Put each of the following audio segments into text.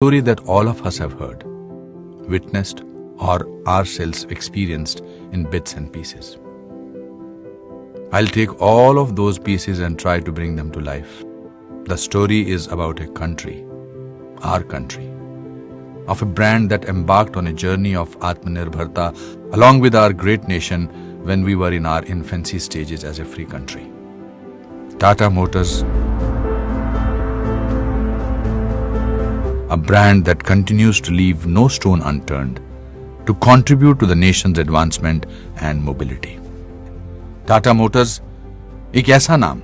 Story that all of us have heard, witnessed, or ourselves experienced in bits and pieces. I'll take all of those pieces and try to bring them to life. The story is about a country, our country, of a brand that embarked on a journey of Atmanirbharta along with our great nation when we were in our infancy stages as a free country. Tata Motors, a brand that continues to leave no stone unturned to contribute to the nation's advancement and mobility. Tata Motors एक ऐसा नाम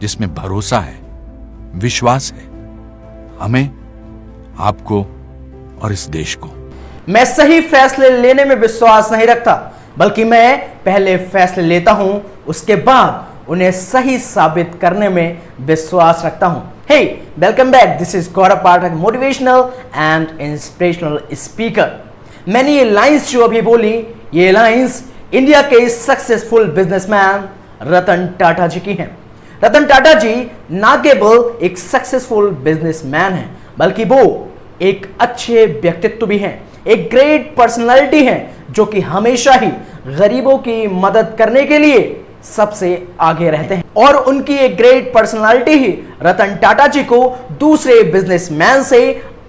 जिसमें भरोसा है, विश्वास है, हमें, आपको और इस देश को। मैं सही फैसले लेने में विश्वास नहीं रखता, बल्कि मैं पहले फैसले लेता हूं, उसके बाद उन्हें सही साबित करने में विश्वास रखता हूं। Hey, welcome back. This is Gaurav Pathak, motivational and inspirational speaker. मैंने ये लाइंस जो अभी बोली, ये लाइंस इंडिया के सक्सेसफुल बिजनेसमैन रतन टाटा जी की हैं। रतन टाटा जी ना केवल एक सक्सेसफुल बिजनेसमैन हैं, बल्कि वो एक अच्छे व्यक्तित्व भी हैं, एक ग्रेट पर्सनालिटी हैं, जो कि हमेशा ही गरीबों की मदद करने के लिए सबसे आगे रहते हैं। और उनकी एक ग्रेट पर्सनालिटी ही रतन टाटा जी को दूसरे बिजनेसमैन से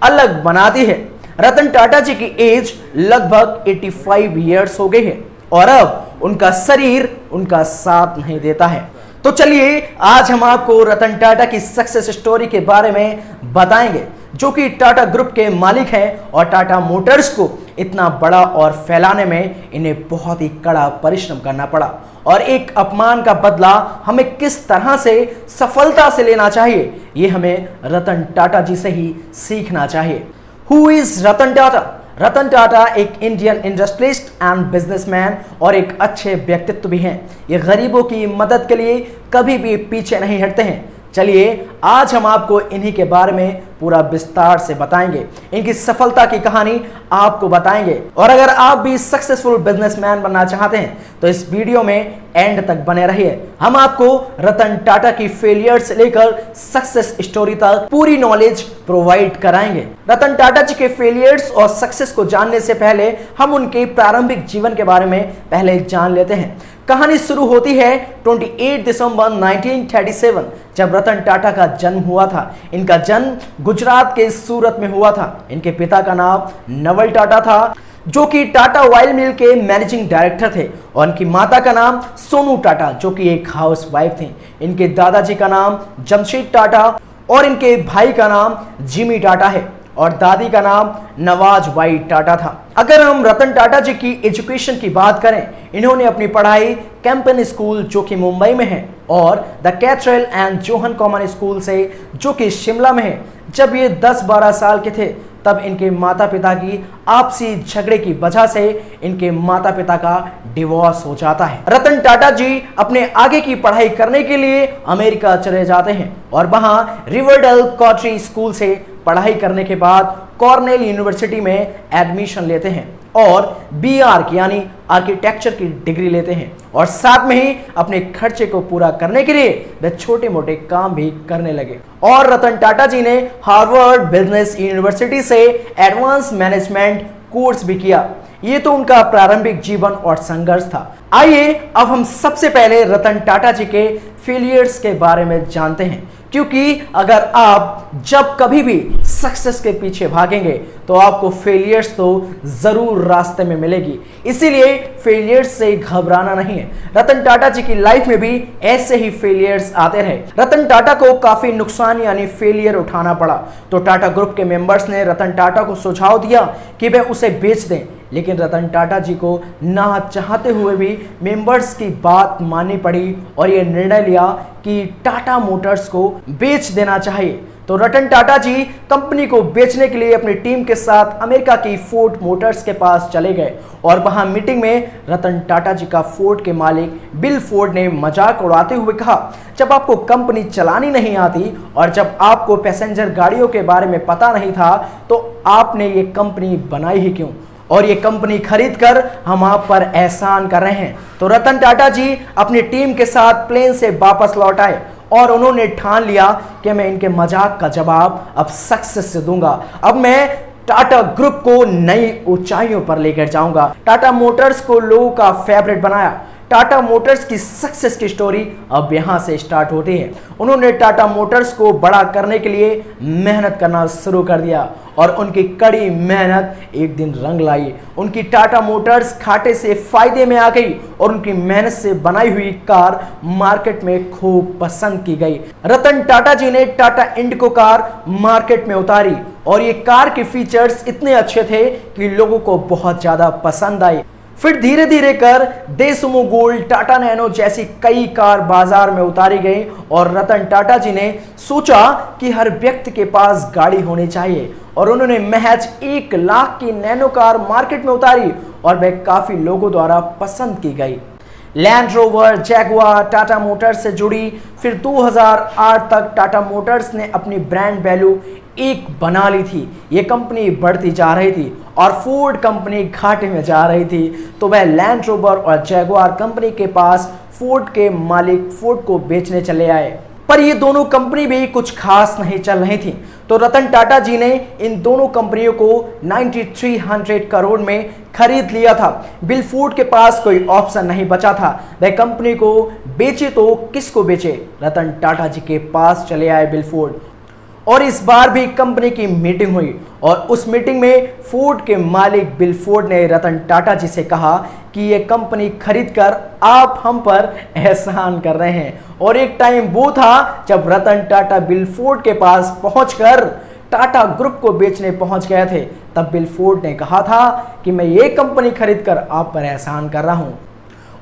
अलग बनाती है। रतन टाटा जी की एज लगभग 85 इयर्स हो गई है और अब उनका शरीर उनका साथ नहीं देता है। तो चलिए आज हम आपको रतन टाटा की सक्सेस स्टोरी के बारे में बताएंगे, जो कि टाटा ग्रुप के मालिक हैं और टाटा मोटर्स को इतना बड़ा और फैलाने में इन्हें बहुत ही कड़ा परिश्रम करना पड़ा और एक अपमान का बदला हमें किस तरह से सफलता से लेना चाहिए, ये हमें रतन टाटा जी से ही सीखना चाहिए। Who is Ratan Tata? रतन टाटा एक इंडियन इंडस्ट्रियलिस्ट एंड बिजनेसमैन और एक अच्छे व्यक्तित्व भी हैं। ये गरीबों की मदद के लिए कभी भी पीछे नहीं हटते हैं। चलिए आज हम आपको इन्हीं के बारे में पूरा विस्तार से बताएंगे, इनकी सफलता की कहानी आपको बताएंगे। और अगर आप भी सक्सेसफुल बिजनेसमैन बनना चाहते हैं तो इस वीडियो में एंड तक बने रहिए। हम आपको रतन टाटा की फेलियर से लेकर सक्सेस स्टोरी तक पूरी नॉलेज प्रोवाइड कराएंगे। रतन टाटा जी के फेलियर्स और सक्सेस को जानने से पहले हम उनके प्रारंभिक जीवन के बारे में पहले जान लेते हैं। कहानी शुरू होती है 28 दिसंबर 1937 जब रतन टाटा का जन्म हुआ था। इनका जन्म गुजरात के सूरत में हुआ था। इनके पिता का नाम नवल टाटा था, जो कि टाटा ऑयल मिल के मैनेजिंग डायरेक्टर थे, और इनकी माता का नाम सोनू टाटा, जो कि एक हाउस वाइफ थी। इनके दादाजी का नाम जमशेद टाटा और इनके भाई का नाम जिमी टाटा है और दादी का नाम नवाज बाई टाटा था। अगर हम रतन टाटा जी की एजुकेशन की बात करें, इन्होंने अपनी पढ़ाई कैंपन स्कूल जो कि मुंबई में है और the cathedral and Johan common school से जो कि शिमला में है। जब ये 10-12 साल के थे तब इनके माता पिता की आपसी झगड़े की वजह से इनके माता पिता का डिवोर्स हो जाता है। रतन टाटा जी अपने आगे की पढ़ाई करने के लिए अमेरिका चले जाते हैं और वहां रिवरडेल कॉटरी स्कूल से पढ़ाई करने के बाद कॉर्नेल यूनिवर्सिटी में एडमिशन लेते हैं और बीआर की यानी आर्किटेक्चर की डिग्री लेते हैं और साथ में ही अपने खर्चे को पूरा करने के लिए वे छोटे मोटे काम भी करने लगे। और रतन टाटा जी ने हार्वर्ड बिजनेस यूनिवर्सिटी से एडवांस मैनेजमेंट कोर्स भी किया। ये तो उनका प्रारंभिक जीवन और संघर्ष था। आइए अब हम सबसे पहले रतन टाटा जी के फेलियर्स के बारे में जानते हैं, क्योंकि अगर आप जब कभी भी सक्सेस के पीछे भागेंगे तो आपको फेलियर्स तो जरूर रास्ते में मिलेगी। इसीलिए फेलियर्स से घबराना नहीं है। रतन टाटा जी की लाइफ में भी ऐसे ही फेलियर्स आते रहे। रतन टाटा को काफी नुकसान यानी फेलियर उठाना पड़ा, तो टाटा ग्रुप के मेंबर्स ने रतन टाटा को सुझाव दिया कि वे उसे बेच दें, लेकिन रतन टाटा जी को ना चाहते हुए भी मेंबर्स की बात माननी पड़ी और ये निर्णय लिया कि टाटा मोटर्स को बेच देना चाहिए। तो रतन टाटा जी कंपनी को बेचने के लिए अपनी टीम के साथ अमेरिका की फोर्ड मोटर्स के पास चले गए और वहां मीटिंग में रतन टाटा जी का फोर्ड के मालिक बिल फोर्ड ने मजाक उड़ाते हुए कहा, जब आपको कंपनी चलानी नहीं आती और जब आपको पैसेंजर गाड़ियों के बारे में पता नहीं था तो आपने ये कंपनी बनाई ही क्यों, और ये कंपनी खरीद कर हम आप पर एहसान कर रहे हैं। तो रतन टाटा जी अपनी टीम के साथ प्लेन से वापस लौट आए और उन्होंने ठान लिया कि मैं इनके मजाक का जवाब अब सक्सेस से दूंगा। अब मैं टाटा ग्रुप को नई ऊंचाइयों पर लेकर जाऊंगा। टाटा मोटर्स को लोगों का फेवरेट बनाया। टाटा मोटर्स की सक्सेस की स्टोरी अब यहां से स्टार्ट होती है। उन्होंने टाटा मोटर्स को बड़ा करने के लिए मेहनत करना शुरू कर दिया और उनकी कड़ी मेहनत एक दिन रंग लाई। उनकी टाटा मोटर्स घाटे से फायदे में आ गई और उनकी मेहनत से बनाई हुई कार मार्केट में खूब पसंद की गई। रतन टाटा जी ने टाटा इंडिको कार मार्केट में उतारी और ये कार के फीचर्स इतने अच्छे थे कि लोगों को बहुत ज्यादा पसंद आई। फिर धीरे धीरे कर दे सुमो गोल्ड, टाटा नैनो जैसी कई कार बाजार में उतारी गई और रतन टाटा जी ने सोचा कि हर व्यक्ति के पास गाड़ी होनी चाहिए और उन्होंने महज 1 लाख की नैनो कार मार्केट में उतारी और वह काफी लोगों द्वारा पसंद की गई। Land rover, Jaguar Tata Motors से जुड़ी। फिर 2008 तक टाटा मोटर्स ने अपनी ब्रांड वैल्यू एक बना ली थी। ये कंपनी बढ़ती जा रही थी और फोर्ड कंपनी घाटे में जा रही थी, तो वह लैंड रोवर और जैगुआर कंपनी के पास फोर्ड के मालिक फोर्ड को बेचने चले आए। पर ये दोनों कंपनी भी कुछ खास नहीं चल रही थी, तो रतन टाटा जी ने इन दोनों कंपनियों को 9300 करोड़ में खरीद लिया था। बिल फोर्ड के पास कोई ऑप्शन नहीं बचा था, वह कंपनी को बेचे तो किसको बेचे। रतन टाटा जी के पास चले आए बिल फोर्ड और इस बार भी कंपनी की मीटिंग हुई और उस मीटिंग में फोर्ड के मालिक बिल फोर्ड ने रतन टाटा जी से कहा कि ये कंपनी खरीदकर आप हम पर एहसान कर रहे हैं। और एक टाइम वो था जब रतन टाटा बिल फोर्ड के पास पहुंचकर टाटा ग्रुप को बेचने पहुंच गए थे। तब बिल फोर्ड ने कहा था कि मैं ये कंपनी खरीदकर आप पर एहसान कर रहा हूं।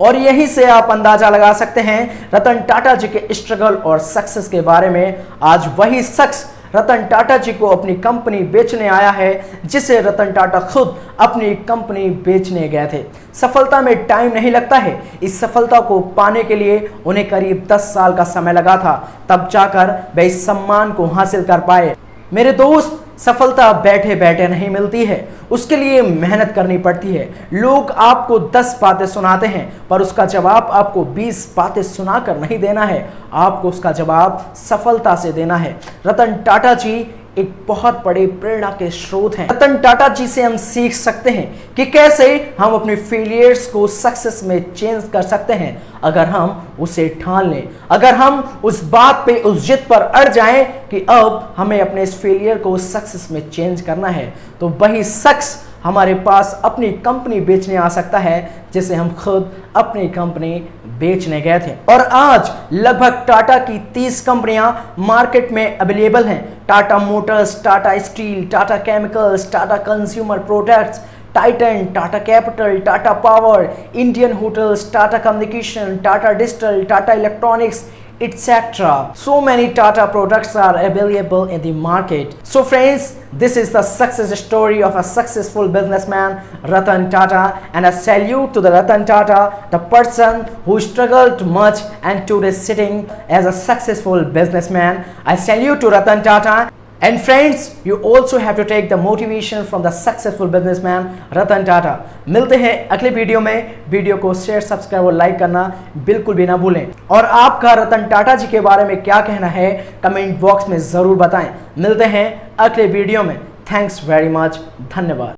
और यहीं से आप अंदाजा लगा सकते हैं रतन टाटा जी के स्ट्रगल और सक्सेस के बारे में। आज वही शख्स रतन टाटा जी को अपनी कंपनी बेचने आया है जिसे रतन टाटा खुद अपनी कंपनी बेचने गए थे। सफलता में टाइम नहीं लगता है। इस सफलता को पाने के लिए उन्हें करीब 10 साल का समय लगा था, तब जाकर वे इस सम्मान को हासिल कर पाए। मेरे दोस्त, सफलता बैठे बैठे नहीं मिलती है, उसके लिए मेहनत करनी पड़ती है। लोग आपको 10 बातें सुनाते हैं पर उसका जवाब आपको 20 बातें सुनाकर नहीं देना है, आपको उसका जवाब सफलता से देना है। रतन टाटा जी एक बहुत बड़े प्रेरणा के स्रोत हैं। रतन टाटा जी से हम सीख सकते हैं कि कैसे हम अपने फेलियर्स को सक्सेस में चेंज कर सकते हैं अगर हम उसे ठान लें, अगर हम उस बात पे, उस जिद पर अड़ जाएं कि अब हमें अपने इस फेलियर को सक्सेस में चेंज करना है, तो वही शख्स हमारे पास अपनी कंपनी बेचने आ सकता है जिसे हम खुद अपनी कंपनी बेचने गए थे। और आज लगभग टाटा की 30 कंपनियां मार्केट में अवेलेबल हैं। Tata Motors, Tata steel, Tata chemicals, Tata consumer products, Titan, Tata capital, Tata power, Indian hotels, Tata communication, Tata digital, Tata electronics, etc. So many Tata products are available in the market. So friends, this is the success story of a successful businessman, Ratan Tata, and a salute to the Ratan Tata, the person who struggled much and today sitting as a successful businessman. I salute to Ratan Tata. And friends, you also have to take the motivation from the successful businessman Ratan Tata. मिलते हैं अगले video में। Video को share, subscribe और like करना बिल्कुल भी ना भूलें। और आपका रतन टाटा जी के बारे में क्या कहना है कमेंट बॉक्स में ज़रूर बताएं। मिलते हैं अगले वीडियो में। Thanks very much. धन्यवाद।